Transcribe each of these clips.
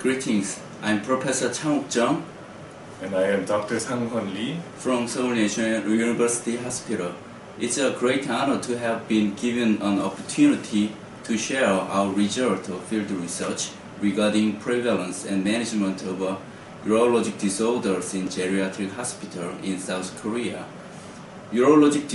Greetings, I'm Professor Chang. And I am Dr. Sang-Hwan Lee From Seoul National University Hospital. It's a great honor to have been given an opportunity to share our result of field research regarding prevalence and management of urologic disorders in geriatric hospital in South Korea. Urologic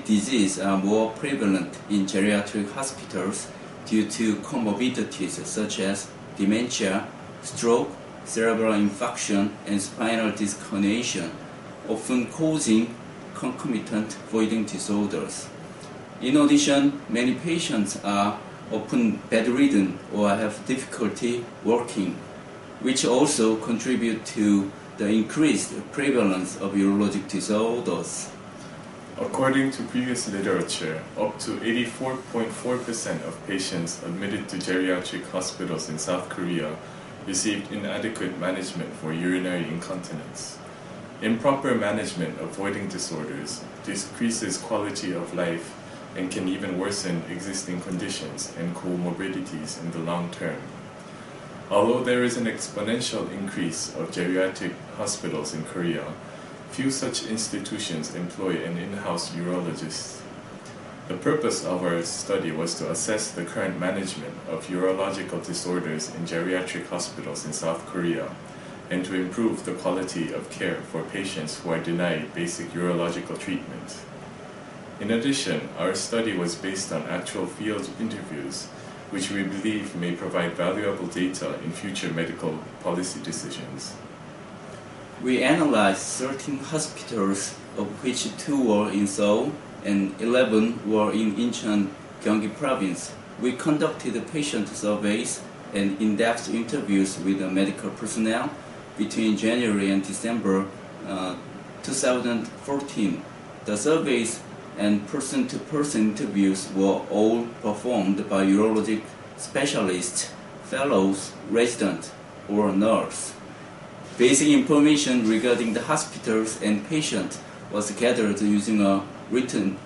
disease are more prevalent in geriatric hospitals due to comorbidities such as dementia, stroke, cerebral infarction, and spinal disc herniation, often causing concomitant voiding disorders. In addition, many patients are often bedridden or have difficulty walking, which also contribute to the increased prevalence of urologic disorders. According to previous literature, up to 84.4% of patients admitted to geriatric hospitals in South Korea received inadequate management for urinary incontinence. Improper management of voiding disorders decreases quality of life and can even worsen existing conditions and comorbidities in the long term. Although there is an exponential increase of geriatric hospitals in Korea, few such institutions employ an in-house urologist. The purpose of our study was to assess the current management of urological disorders in geriatric hospitals in South Korea and to improve the quality of care for patients who are denied basic urological treatment. In addition, our study was based on actual field interviews, which we believe may provide valuable data in future medical policy decisions. We analyzed 13 hospitals, of which 2 were in Seoul and 11 were in Incheon, Gyeonggi Province. We conducted patient surveys and in-depth interviews with the medical personnel between January and December 2014. The surveys and person-to-person interviews were all performed by urologic specialists, fellows, residents, or nurse. Basic information regarding the hospitals and patients was gathered using a written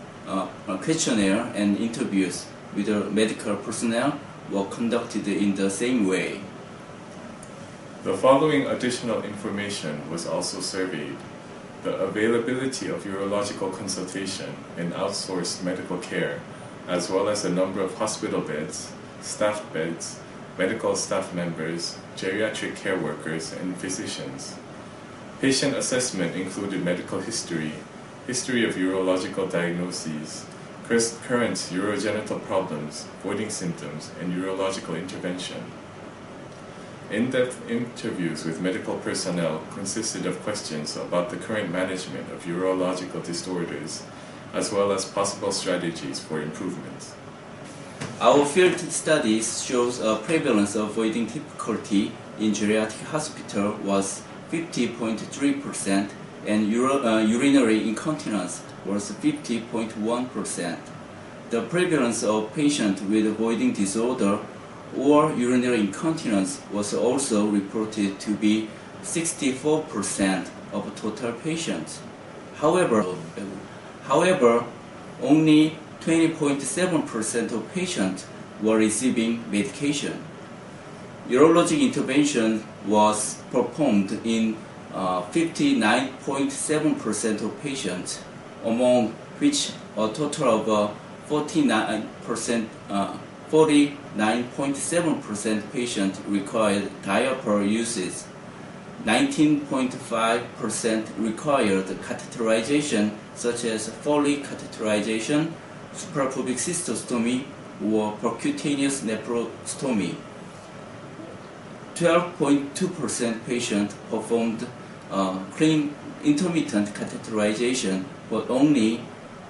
questionnaire, and interviews with the medical personnel were conducted in the same way. The following additional information was also surveyed: the availability of urological consultation and outsourced medical care, as well as the number of hospital beds, staffed beds, medical staff members, geriatric care workers, and physicians. Patient assessment included medical history of urological diagnoses, current urogenital problems, voiding symptoms, and urological intervention. In-depth interviews with medical personnel consisted of questions about the current management of urological disorders, as well as possible strategies for improvement. Our field studies shows a prevalence of voiding difficulty in geriatric hospital was 50.3% and urinary incontinence was 50.1%. The prevalence of patients with voiding disorder or urinary incontinence was also reported to be 64% of total patients. However, only 20.7% of patients were receiving medication. Urologic intervention was performed in 59.7% of patients, among which a total of 49.7% patients required diaper usage, 19.5% required catheterization such as Foley catheterization, suprapubic cystostomy, or percutaneous nephrostomy. 12.2% patients performed Clin intermittent catheterization, but only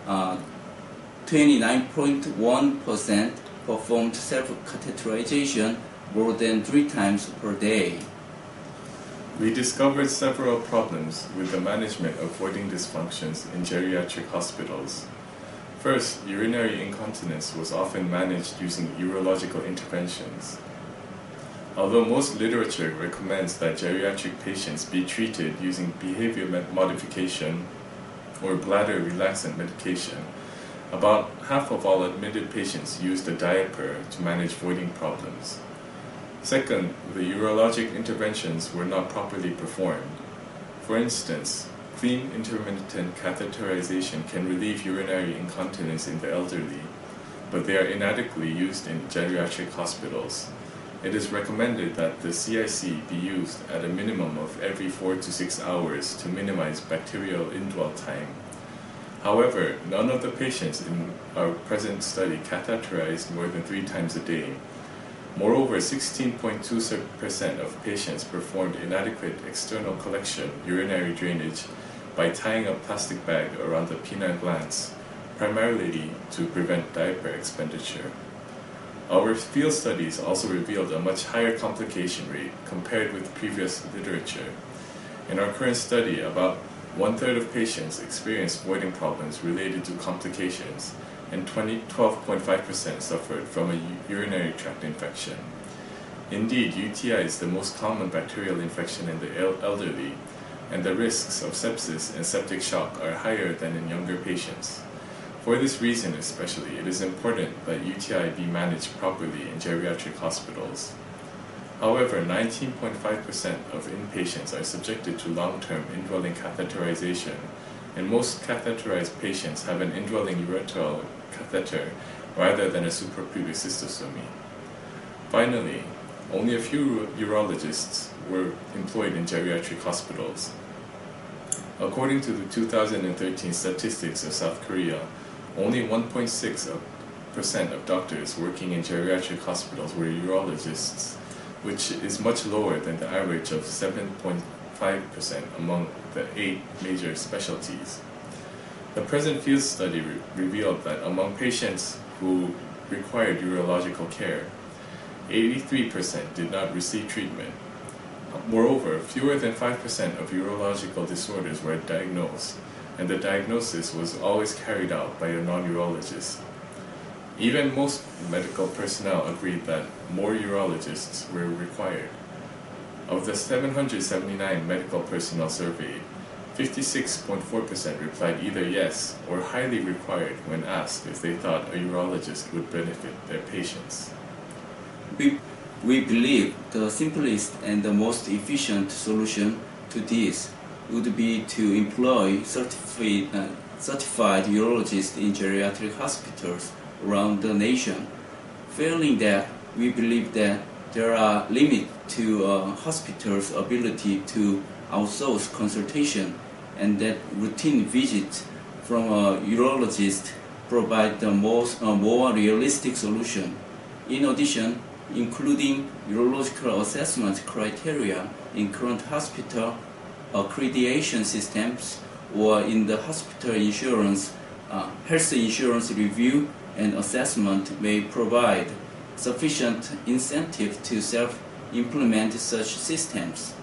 29.1% performed self-catheterization more than 3 times per day. We discovered several problems with the management of voiding dysfunctions in geriatric hospitals. First, urinary incontinence was often managed using urological interventions. Although most literature recommends that geriatric patients be treated using behavior modification or bladder relaxant medication, about half of all admitted patients used a diaper to manage voiding problems. Second, the urologic interventions were not properly performed. For instance, clean intermittent catheterization can relieve urinary incontinence in the elderly, but they are inadequately used in geriatric hospitals. It is recommended that the CIC be used at a minimum of every 4 to 6 hours to minimize bacterial indwell time. However, none of the patients in our present study catheterized more than 3 times a day. Moreover, 16.2% of patients performed inadequate external collection urinary drainage by tying a plastic bag around the penile glands, primarily to prevent diaper expenditure. Our field studies also revealed a much higher complication rate compared with previous literature. In our current study, about 1/3 of patients experienced voiding problems related to complications, and 12.5% suffered from a urinary tract infection. Indeed, UTI is the most common bacterial infection in the elderly, and the risks of sepsis and septic shock are higher than in younger patients. For this reason especially, it is important that UTI be managed properly in geriatric hospitals. However, 19.5% of inpatients are subjected to long-term indwelling catheterization, and most catheterized patients have an indwelling urethral catheter rather than a suprapubic cystostomy. Finally, only a few urologists were employed in geriatric hospitals. According to the 2013 statistics of South Korea, only 1.6% of doctors working in geriatric hospitals were urologists, which is much lower than the average of 7.5% among the 8 major specialties. The present field study revealed that among patients who required urological care, 83% did not receive treatment. Moreover, fewer than 5% of urological disorders were diagnosed, and the diagnosis was always carried out by a non-urologist. Even most medical personnel agreed that more urologists were required. Of the 779 medical personnel surveyed, 56.4% replied either yes or highly required when asked if they thought a urologist would benefit their patients. We believe the simplest and the most efficient solution to this would be to employ certified urologists in geriatric hospitals around the nation. Failing that, we believe that there are limits to hospitals' ability to outsource consultation, and that routine visits from a urologist provide the more realistic solution. In addition, including urological assessment criteria in current hospital accreditation systems or in the hospital insurance, health insurance review and assessment may provide sufficient incentive to self-implement such systems.